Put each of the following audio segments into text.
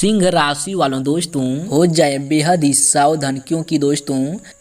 सिंह राशि वालों दोस्तों हो जाए बेहद ही सावधान, क्योंकि दोस्तों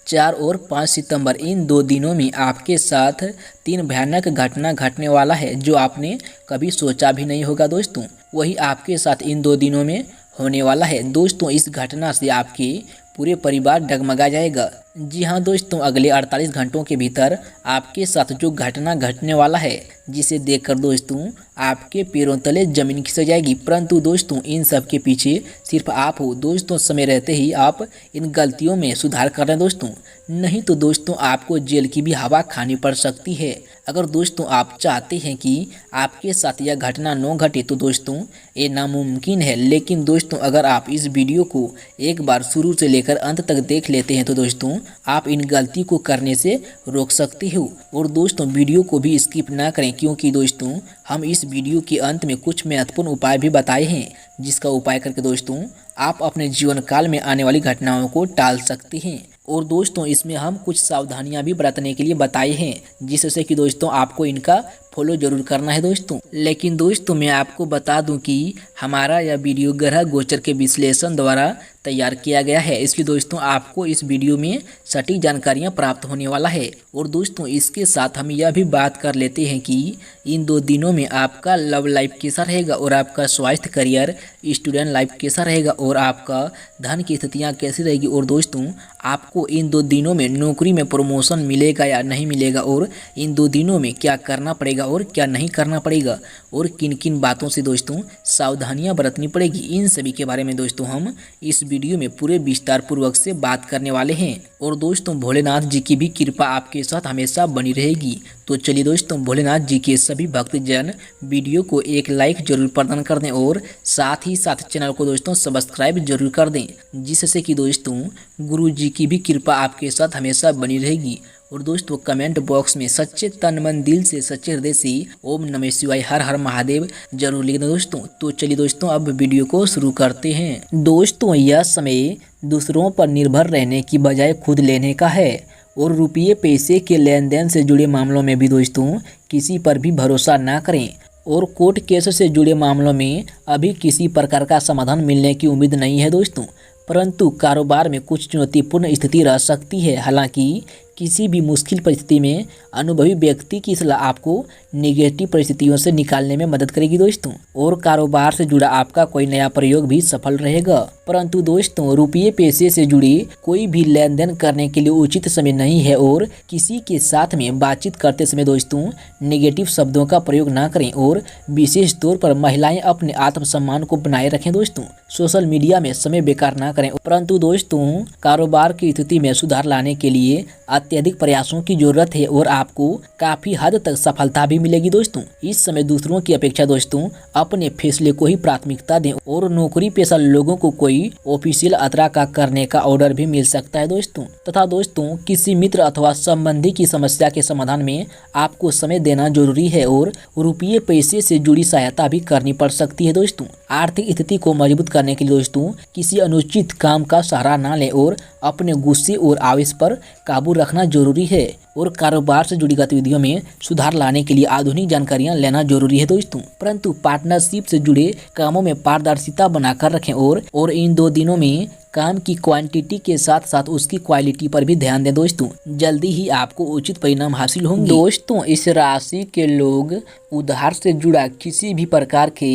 4 और 5 सितंबर इन 2 दिनों में आपके साथ 3 भयानक घटना घटने वाला है जो आपने कभी सोचा भी नहीं होगा दोस्तों। वही आपके साथ इन 2 दिनों में होने वाला है दोस्तों। इस घटना से आपके पूरे परिवार डगमगा जाएगा। जी हाँ दोस्तों, अगले 48 घंटों के भीतर आपके साथ जो घटना घटने वाला है, जिसे देखकर दोस्तों आपके पैरों तले जमीन खिसक जाएगी। परंतु दोस्तों इन सब के पीछे सिर्फ आप हो दोस्तों। समय रहते ही आप इन गलतियों में सुधार कर रहे हैं दोस्तों, नहीं तो दोस्तों आपको जेल की भी हवा खानी पड़ सकती है। अगर दोस्तों आप चाहते हैं कि आपके साथ यह घटना न घटे तो दोस्तों ये नामुमकिन है। लेकिन दोस्तों अगर आप इस वीडियो को एक बार शुरू से लेकर अंत तक देख लेते हैं तो दोस्तों आप इन गलती को करने से रोक सकते हो। और दोस्तों वीडियो को भी स्किप ना करें, क्योंकि दोस्तों हम इस वीडियो के अंत में कुछ महत्वपूर्ण उपाय भी बताए हैं, जिसका उपाय करके दोस्तों आप अपने जीवन काल में आने वाली घटनाओं को टाल सकते हैं। और दोस्तों इसमें हम कुछ सावधानियां भी बरतने के लिए बताए हैं, जिससे कि दोस्तों आपको इनका फॉलो जरूर करना है दोस्तों। लेकिन दोस्तों मैं आपको बता दूं कि हमारा यह वीडियो ग्रह गोचर के विश्लेषण द्वारा तैयार किया गया है, इसलिए दोस्तों आपको इस वीडियो में सटीक जानकारियां प्राप्त होने वाला है। और दोस्तों इसके साथ हम यह भी बात कर लेते हैं कि इन 2 दिनों में आपका लव लाइफ कैसा रहेगा, और आपका स्वास्थ्य, करियर, स्टूडेंट लाइफ कैसा रहेगा, और आपका धन की स्थितियाँ कैसी रहेगी। और दोस्तों आपको इन 2 दिनों में नौकरी में प्रमोशन मिलेगा या नहीं मिलेगा, और इन 2 दिनों में क्या करना पड़ेगा और क्या नहीं करना पड़ेगा, और किन किन बातों से दोस्तों सावधानियां बरतनी पड़ेगी, इन सभी के बारे में दोस्तों हम इस वीडियो में पूरे विस्तार पूर्वक से बात करने वाले हैं। और दोस्तों भोलेनाथ जी की भी कृपा आपके साथ हमेशा बनी रहेगी। तो चलिए दोस्तों भोलेनाथ जी के सभी भक्तजन वीडियो को एक लाइक जरूर प्रदान कर दें, और साथ ही साथ चैनल को दोस्तों सब्सक्राइब जरूर कर दें, जिससे कि दोस्तों गुरु जी की भी कृपा आपके साथ हमेशा बनी रहेगी। और दोस्तों कमेंट बॉक्स में सच्चे तन मन दिल से, सच्चे हृदय से ओम नमः शिवाय, हर हर महादेव जरूर लिख दें दोस्तों। तो चलिए दोस्तों अब वीडियो को शुरू करते हैं। दोस्तों यह समय दूसरों पर निर्भर रहने की बजाय खुद लेने का है, और रुपये पैसे के लेन देन से जुड़े मामलों में भी दोस्तों किसी पर भी भरोसा ना करें। और कोर्ट केस से जुड़े मामलों में अभी किसी प्रकार का समाधान मिलने की उम्मीद नहीं है दोस्तों, परंतु कारोबार में कुछ चुनौतीपूर्ण स्थिति रह सकती है। हालांकि किसी भी मुश्किल परिस्थिति में अनुभवी व्यक्ति की सलाह आपको नेगेटिव परिस्थितियों से निकालने में मदद करेगी दोस्तों। और कारोबार से जुड़ा आपका कोई नया प्रयोग भी सफल रहेगा। परंतु दोस्तों रुपये पैसे से जुड़े कोई भी लेन देन करने के लिए उचित समय नहीं है, और किसी के साथ में बातचीत करते समय दोस्तों नेगेटिव शब्दों का प्रयोग ना करें, और विशेष तौर पर महिलाएं अपने आत्मसम्मान को बनाए रखें दोस्तों। सोशल मीडिया में समय बेकार ना करें। परंतु दोस्तों कारोबार की स्थिति में सुधार लाने के लिए अत्यधिक प्रयासों की जरूरत है, और आपको काफी हद तक सफलता भी मिलेगी दोस्तों। इस समय दूसरों की अपेक्षा दोस्तों अपने फैसले को ही प्राथमिकता दें, और नौकरी पेशा लोगों को कोई ऑफिशियल यात्रा का करने का ऑर्डर भी मिल सकता है दोस्तों। तथा दोस्तों किसी मित्र अथवा संबंधी की समस्या के समाधान में आपको समय देना जरूरी है, और रुपये पैसे से जुड़ी सहायता भी करनी पड़ सकती है दोस्तों। आर्थिक स्थिति को मजबूत करने के लिए दोस्तों किसी अनुचित काम का सहारा ना लें, और अपने गुस्से और आवेश पर काबू रखना जरूरी है। और कारोबार से जुड़ी गतिविधियों में सुधार लाने के लिए आधुनिक जानकारियां लेना जरूरी है दोस्तों। परंतु पार्टनरशिप से जुड़े कामों में पारदर्शिता बनाकर रखें, और इन 2 दिनों में काम की क्वांटिटी के साथ साथ उसकी क्वालिटी पर भी ध्यान दें दोस्तों। जल्दी ही आपको उचित परिणाम हासिल होंगे दोस्तों। इस राशि के लोग उधार से जुड़ा किसी भी प्रकार के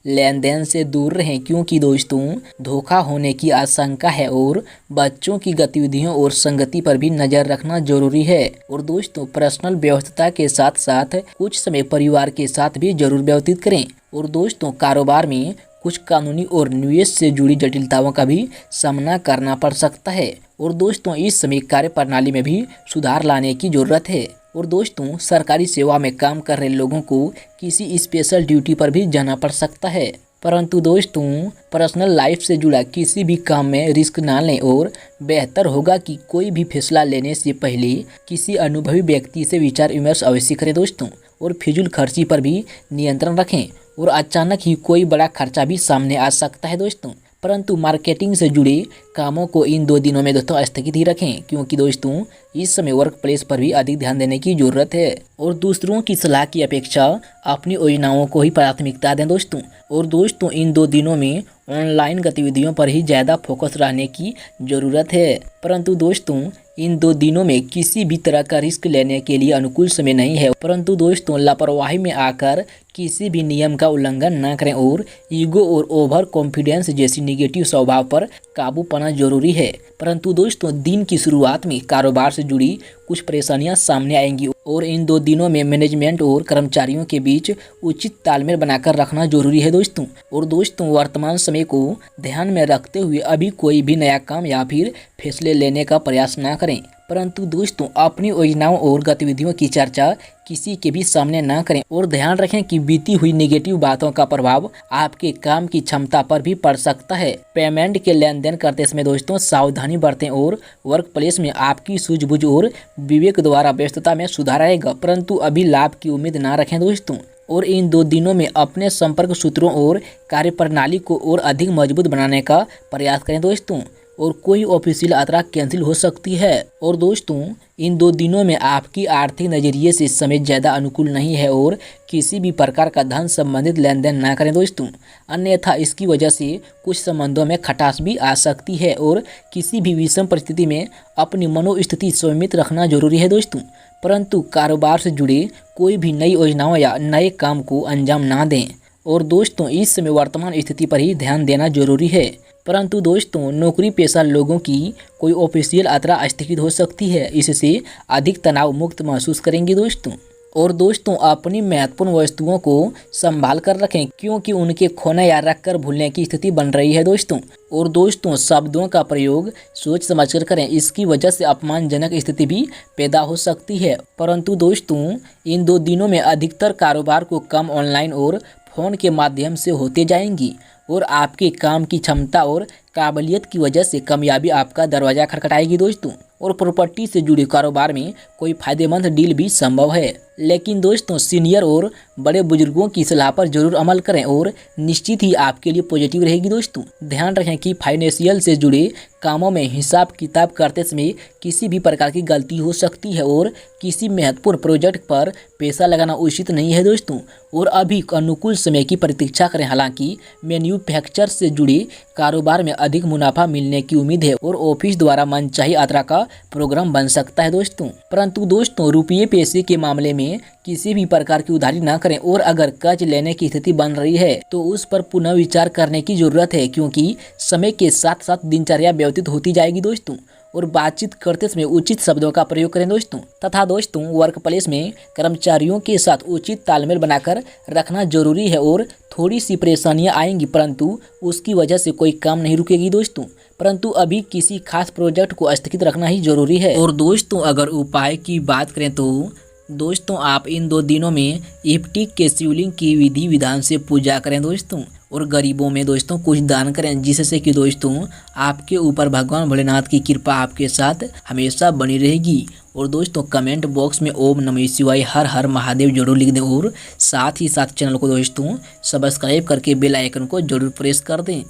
लेन देन से दूर रहें, क्योंकि दोस्तों धोखा होने की आशंका है, और बच्चों की गतिविधियों और संगति पर भी नजर रखना जरूरी है। और दोस्तों पर्सनल व्यस्तता के साथ साथ कुछ समय परिवार के साथ भी जरूर व्यतीत करें। और दोस्तों कारोबार में कुछ कानूनी और निवेश से जुड़ी जटिलताओं का भी सामना करना पड़ सकता है। और दोस्तों इस समय कार्य प्रणाली में भी सुधार लाने की जरूरत है। और दोस्तों सरकारी सेवा में काम कर रहे लोगों को किसी स्पेशल ड्यूटी पर भी जाना पड़ सकता है। परंतु दोस्तों पर्सनल लाइफ से जुड़ा किसी भी काम में रिस्क ना लें, और बेहतर होगा कि कोई भी फैसला लेने से पहले किसी अनुभवी व्यक्ति से विचार विमर्श अवश्य करें दोस्तों। और फिजूल खर्ची पर भी नियंत्रण रखें, और अचानक ही कोई बड़ा खर्चा भी सामने आ सकता है दोस्तों। परंतु मार्केटिंग से जुड़े कामों को इन 2 दिनों में दोस्तों स्थगित ही रखें, क्योंकि दोस्तों इस समय वर्क प्लेस पर भी अधिक ध्यान देने की जरूरत है। और दूसरों की सलाह की अपेक्षा अपनी योजनाओं को ही प्राथमिकता दें दोस्तों। और दोस्तों इन 2 दिनों में ऑनलाइन गतिविधियों पर ही ज़्यादा फोकस रहने की ज़रूरत है। परंतु दोस्तों इन 2 दिनों में किसी भी तरह का रिस्क लेने के लिए अनुकूल समय नहीं है। परंतु दोस्तों लापरवाही में आकर किसी भी नियम का उल्लंघन ना करें और ईगो और ओवर कॉन्फिडेंस जैसी निगेटिव स्वभाव पर काबू पाना जरूरी है। परंतु दोस्तों दिन की शुरुआत में कारोबार से जुड़ी कुछ परेशानियां सामने आएंगी और इन 2 दिनों में मैनेजमेंट और कर्मचारियों के बीच उचित तालमेल बनाकर रखना जरूरी है दोस्तों। और दोस्तों वर्तमान समय को ध्यान में रखते हुए अभी कोई भी नया काम या फिर फैसले लेने का प्रयास ना करें। परंतु दोस्तों अपनी योजनाओं और गतिविधियों की चर्चा किसी के भी सामने ना करें और ध्यान रखें कि बीती हुई नेगेटिव बातों का प्रभाव आपके काम की क्षमता पर भी पड़ सकता है। पेमेंट के लेन देन करते समय दोस्तों सावधानी बरतें और वर्क प्लेस में आपकी सूझबूझ और विवेक द्वारा व्यस्तता में सुधार आएगा, परंतु अभी लाभ की उम्मीद ना रखें दोस्तों। और इन 2 दिनों में अपने संपर्क सूत्रों और कार्यप्रणाली को और अधिक मजबूत बनाने का प्रयास करें दोस्तों। और कोई ऑफिशियल यात्रा कैंसिल हो सकती है। और दोस्तों इन 2 दिनों में आपकी आर्थिक नज़रिए से समय ज़्यादा अनुकूल नहीं है और किसी भी प्रकार का धन संबंधित लेन देन ना करें दोस्तों, अन्यथा इसकी वजह से कुछ संबंधों में खटास भी आ सकती है। और किसी भी विषम परिस्थिति में अपनी मनोस्थिति संयमित रखना जरूरी है दोस्तों। परंतु कारोबार से जुड़े कोई भी नई योजनाओं या नए काम को अंजाम ना दें। और दोस्तों इस समय वर्तमान स्थिति पर ही ध्यान देना जरूरी है। परंतु दोस्तों नौकरी पेशा लोगों की कोई ऑफिशियल यात्रा स्थगित हो सकती है, इससे अधिक तनाव मुक्त महसूस करेंगे दोस्तों। और दोस्तों अपनी महत्वपूर्ण वस्तुओं को संभाल कर रखें क्योंकि उनके खोने या रख कर भूलने की स्थिति बन रही है दोस्तों। और दोस्तों शब्दों का प्रयोग सोच समझ कर करें, इसकी वजह से अपमानजनक स्थिति भी पैदा हो सकती है। परंतु दोस्तों इन 2 दिनों में अधिकतर कारोबार को कम ऑनलाइन और फ़ोन के माध्यम से होते जाएंगी और आपके काम की क्षमता और काबिलियत की वजह से कामयाबी आपका दरवाज़ा खटखटाएगी दोस्तों। और प्रॉपर्टी से जुड़े कारोबार में कोई फायदेमंद डील भी संभव है, लेकिन दोस्तों सीनियर और बड़े बुजुर्गों की सलाह पर जरूर अमल करें और निश्चित ही आपके लिए पॉजिटिव रहेगी दोस्तों। ध्यान रखें कि फाइनेंशियल से जुड़े कामों में हिसाब किताब करते समय किसी भी प्रकार की गलती हो सकती है और किसी महत्वपूर्ण प्रोजेक्ट पर पैसा लगाना उचित नहीं है दोस्तों। और अभी अनुकूल समय की प्रतीक्षा करें, हालांकि मैन्युफैक्चर से जुड़े कारोबार में अधिक मुनाफा मिलने की उम्मीद है और ऑफिस द्वारा मनचाही यात्रा का प्रोग्राम बन सकता है दोस्तों। परंतु दोस्तों रुपये पैसे के मामले में किसी भी प्रकार की उधारी ना करें और अगर कर्ज लेने की स्थिति बन रही है तो उस पर पुनः विचार करने की जरूरत है, क्योंकि समय के साथ साथ दिनचर्या व्यतीत होती जाएगी दोस्तों। और बातचीत करते समय उचित शब्दों का प्रयोग करें दोस्तों। तथा दोस्तों वर्क प्लेस में कर्मचारियों के साथ उचित तालमेल बनाकर रखना जरूरी है। और थोड़ी सी परेशानियां आएंगी परंतु उसकी वजह से कोई काम नहीं रुकेगी दोस्तों। परंतु अभी किसी खास प्रोजेक्ट को स्थगित रखना ही जरूरी है। और दोस्तों अगर उपाय की बात करें तो दोस्तों आप इन 2 दिनों में इफ्तिक के शिवलिंग की विधि विधान से पूजा करें दोस्तों। और गरीबों में दोस्तों कुछ दान करें, जिससे कि दोस्तों आपके ऊपर भगवान भोलेनाथ की कृपा आपके साथ हमेशा बनी रहेगी। और दोस्तों कमेंट बॉक्स में ओम नमः शिवाय हर हर महादेव जरूर लिख दें और साथ ही साथ चैनल को दोस्तों सब्सक्राइब करके बेल आइकन को जरूर प्रेस कर दें।